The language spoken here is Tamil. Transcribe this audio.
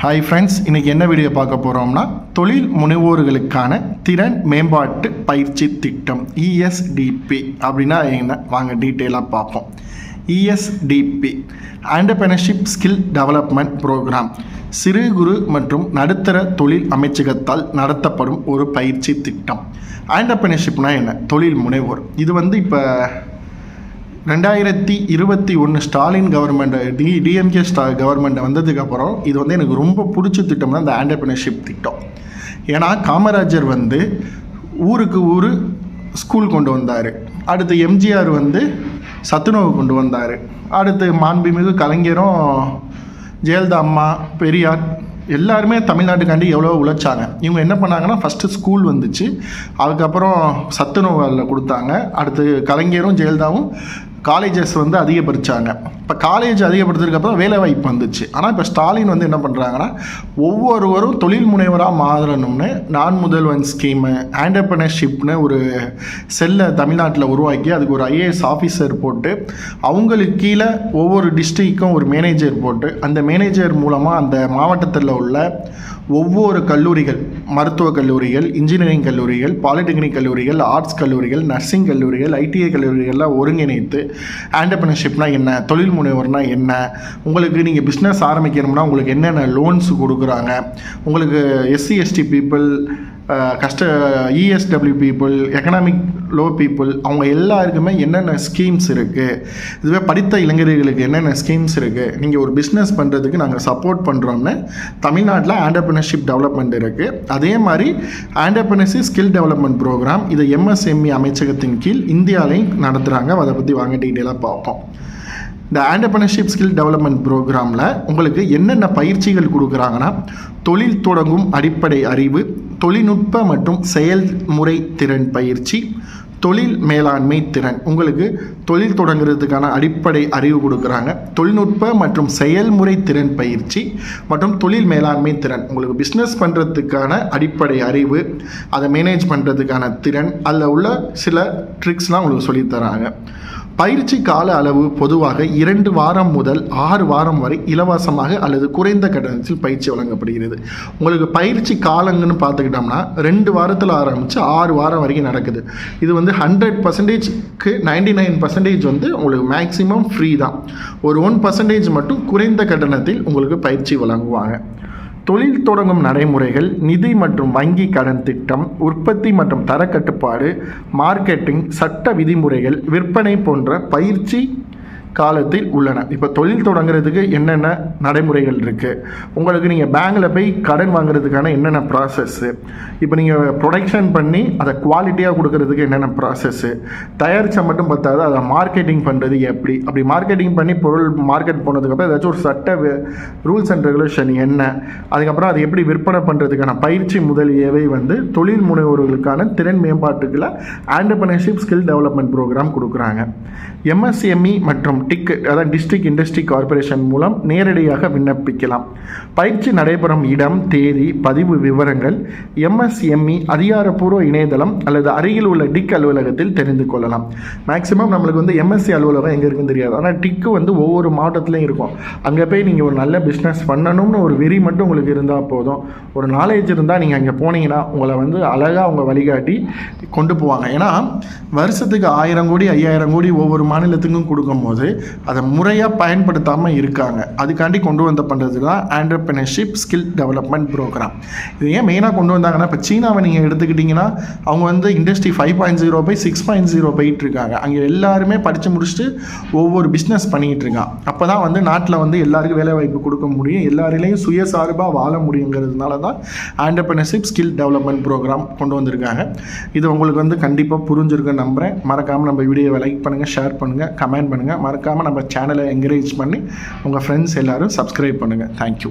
ஹாய் ஃப்ரெண்ட்ஸ், இன்றைக்கி என்ன வீடியோ பார்க்க போகிறோம்னா தொழில் முனைவோர்களுக்கான திறன் மேம்பாட்டு பயிற்சி திட்டம் ESDP அப்படின்னா என்ன, வாங்க டீட்டெயிலாக பார்ப்போம். ESDP entrepreneurship skill development program சிறு குறு மற்றும் நடுத்தர தொழில் அமைச்சகத்தால் நடத்தப்படும் ஒரு பயிற்சி திட்டம். entrepreneurshipனா என்ன, தொழில் முனைவோர். இது இப்போ 2021 ஸ்டாலின் கவர்மெண்ட் டிஎம்கே கவர்மெண்ட் வந்ததுக்கப்புறம் இது எனக்கு ரொம்ப பிடிச்ச திட்டம்னா இந்த ஆண்டர்பிரினர்ஷிப் திட்டம். ஏன்னா காமராஜர் ஊருக்கு ஊர் ஸ்கூல் கொண்டு வந்தார். அடுத்து எம்ஜிஆர் சத்துணவு கொண்டு வந்தார். அடுத்து மாண்புமிகு கலைஞரும் ஜெயலலிதா அம்மா, பெரியார் எல்லாருமே தமிழ்நாட்டுக்காண்டி எவ்வளோ உழைச்சாங்க. இவங்க என்ன பண்ணாங்கன்னா, ஃபஸ்ட்டு ஸ்கூல் வந்துச்சு, அதுக்கப்புறம் சத்துணவு கொடுத்தாங்க. அடுத்து கலைஞரும் ஜெயலலிதாவும் காலேஜஸ் அதிகப்படுத்தாங்க. இப்போ காலேஜ் அதிகப்படுத்துறதுக்கப்புறம் வேலை வாய்ப்பு வந்துச்சு. ஆனால் இப்போ ஸ்டாலின் என்ன பண்ணுறாங்கன்னா, ஒவ்வொருவரும் தொழில் முனைவராக மாறணும்னு நான் முதல்வன் ஸ்கீமு, ஆண்டர்பிரினர்ஷிப்னு ஒரு செல்லை தமிழ்நாட்டில் உருவாக்கி அதுக்கு ஒரு IAS ஆஃபீஸர் போட்டு அவங்களுக்கு கீழே ஒவ்வொரு டிஸ்ட்ரிக்டும் ஒரு மேனேஜர் போட்டு அந்த மேனேஜர் மூலமாக அந்த மாவட்டத்தில் உள்ள ஒவ்வொரு கல்லூரிகள், மருத்துவக் கல்லூரிகள், இன்ஜினியரிங் கல்லூரிகள், பாலிடெக்னிக் கல்லூரிகள், ஆர்ட்ஸ் கல்லூரிகள், நர்சிங் கல்லூரிகள், ITI கல்லூரிகள்லாம் ஒருங்கிணைத்து ஆண்டர்பிரினர்ஷிப்னா என்ன, தொழில் முனைவர்னா என்ன, உங்களுக்கு நீங்கள் பிஸ்னஸ் ஆரம்பிக்கணும்னா உங்களுக்கு என்னென்ன லோன்ஸ் கொடுக்குறாங்க, உங்களுக்கு SC ST people, ESW people, economic low people, அவங்க எல்லாருக்குமே என்னென்ன ஸ்கீம்ஸ் இருக்குது, இதுவே படித்த இளைஞர்களுக்கு என்னென்ன ஸ்கீம்ஸ் இருக்குது, நீங்கள் ஒரு பிஸ்னஸ் பண்ணுறதுக்கு நாங்கள் சப்போர்ட் பண்ணுறோம்னு தமிழ்நாட்டில் ஆண்டர்பிரினர்ஷிப் டெவலப்மெண்ட் இருக்குது. அதே மாதிரி ஆண்டர்பிரினர்ஷிப் ஸ்கில் டெவலப்மெண்ட் ப்ரோக்ராம் இது MSME அமைச்சகத்தின் கீழ் இந்தியாவிலையும் நடத்துகிறாங்க. அதை பற்றி வாங்க டீட்டெயிலாக பார்ப்போம். இந்த ஆண்டர்பிரினர்ஷிப் ஸ்கில் டெவலப்மெண்ட் ப்ரோக்ராமில் உங்களுக்கு என்னென்ன பயிற்சிகள் கொடுக்குறாங்கன்னா, தொழில் தொடங்கும் அடிப்படை அறிவு, தொழில்நுட்ப மற்றும் செயல்முறை திறன் பயிற்சி, தொழில் மேலாண்மை திறன். உங்களுக்கு தொழில் தொடங்குறதுக்கான அடிப்படை அறிவு கொடுக்குறாங்க. தொழில்நுட்ப மற்றும் செயல்முறை திறன் பயிற்சி மற்றும் தொழில் மேலாண்மை திறன். உங்களுக்கு பிஸ்னஸ் பண்ணுறதுக்கான அடிப்படை அறிவு, அதை மேனேஜ் பண்ணுறதுக்கான திறன், அதில் உள்ள சில ட்ரிக்ஸ்லாம் உங்களுக்கு சொல்லித்தராங்க. பயிற்சி கால அளவு பொதுவாக 2 வாரம் முதல் 6 வாரம் வரை இலவசமாக அல்லது குறைந்த கட்டணத்தில் பயிற்சி வழங்கப்படுகிறது. உங்களுக்கு பயிற்சி காலங்கன்னு பார்த்துக்கிட்டோம்னா 2 வாரத்தில் ஆரம்பித்து 6 வாரம் வரைக்கும் நடக்குது. இது 100%க்கு 99% உங்களுக்கு மேக்ஸிமம் ஃப்ரீ தான். ஒரு 1% மட்டும் குறைந்த கட்டணத்தில் உங்களுக்கு பயிற்சி வழங்குவாங்க. தொழில் தொடங்கும் நடைமுறைகள், நிதி மற்றும் வங்கி கடன் திட்டம், உற்பத்தி மற்றும் தரக்கட்டுப்பாடு, மார்க்கெட்டிங், சட்ட விதிமுறைகள், விற்பனை போன்ற பயிற்சி காலத்தில் உள்ளன. இப்போ தொழில் தொடங்குறதுக்கு என்னென்ன நடைமுறைகள் இருக்குது, உங்களுக்கு நீங்கள் பேங்கில் போய் கடன் வாங்குறதுக்கான என்னென்ன ப்ராசஸ்ஸு, இப்போ நீங்கள் ப்ரொடக்ஷன் பண்ணி அதை குவாலிட்டியாக கொடுக்கறதுக்கு என்னென்ன ப்ராசஸ்ஸு, தயாரித்தா மட்டும் பத்தாது, அதை மார்க்கெட்டிங் பண்ணுறது எப்படி, அப்படி மார்க்கெட்டிங் பண்ணி பொருள் மார்க்கெட் போனதுக்கப்புறம் ஏதாச்சும் ஒரு சட்ட ரூல்ஸ் அண்ட் ரெகுலேஷன் என்ன, அதுக்கப்புறம் அதை எப்படி விற்பனை பண்ணுறதுக்கான பயிற்சி முதலியவை தொழில் முனைவோர்களுக்கான திறன் மேம்பாட்டுகளை ஆண்டர்பிரினர்ஷிப் ஸ்கில் டெவலப்மெண்ட் ப்ரோக்ராம் கொடுக்குறாங்க. MSME மற்றும் அதாவது டிஸ்ட்ரிக்ட் இண்டஸ்ட்ரி கார்பரேஷன் மூலம் நேரடியாக விண்ணப்பிக்கலாம். பயிற்சி நடைபெறும் இடம், தேதி, பதிவு விவரங்கள் MSME அதிகாரப்பூர்வ இணையதளம் அல்லது அருகில் உள்ள டிக் அலுவலகத்தில் தெரிந்து கொள்ளலாம். மேக்ஸிமம் நம்மளுக்கு MSc அலுவலகம் எங்கே இருக்குன்னு தெரியாது. ஆனால் டிக்கு ஒவ்வொரு மாவட்டத்துலையும் இருக்கும். அங்கே போய் நீங்கள் ஒரு நல்ல பிஸ்னஸ் பண்ணணும்னு ஒரு வெறி மட்டும் உங்களுக்கு இருந்தால் போதும். ஒரு நாலேஜ் இருந்தால் நீங்கள் அங்கே போனீங்கன்னா உங்களை அழகாக அவங்க வழிகாட்டி கொண்டு போவாங்க. ஏன்னா வருஷத்துக்கு 1000 கோடி 5000 கோடி ஒவ்வொரு மாநிலத்துக்கும் கொடுக்கும்போது அதை முறையாக பயன்படுத்தாமல் இருக்காங்க. அதுக்காண்டி கொண்டு பண்ணுறது தான் ஆண்டர்பிரினர்ஷிப் ஸ்கில் டெவலப்மெண்ட் ப்ரோக்ராம். இது ஏன் மெயினாக கொண்டு வந்தாங்கன்னா, இப்போ சீனாவை நீங்கள் எடுத்துக்கிட்டிங்கன்னா அவங்க இண்டஸ்ட்ரி 5.0 போய் 6.0 போயிட்டு இருக்காங்க. அங்கே எல்லாருமே படித்து முடிச்சுட்டு ஒவ்வொரு பிஸ்னஸ் பண்ணிகிட்டு இருக்காங்க. அப்போ தான் நாட்டில் எல்லாருக்கும் வேலை வாய்ப்பு கொடுக்க முடியும், எல்லாரிலையும் சுயசார்பாக வாழ முடியுங்கிறதுனால தான் ஆண்டர்பிரினர்ஷிப் ஸ்கில் டெவலப்மெண்ட் ப்ரோக்ராம் கொண்டு வந்திருக்காங்க. இது உங்களுக்கு கண்டிப்பாக புரிஞ்சிருக்குன்னு நம்புகிறேன். மறக்காமல் நம்ம வீடியோவை லைக் பண்ணுங்கள், ஷேர் பண்ணுங்கள், கமெண்ட் பண்ணுங்கள். மறக்காமல் நம்ம சேனலை என்கரேஜ் பண்ணி உங்கள் ஃப்ரெண்ட்ஸ் எல்லோரும் சப்ஸ்கிரைப் பண்ணுங்கள். தேங்க்யூ.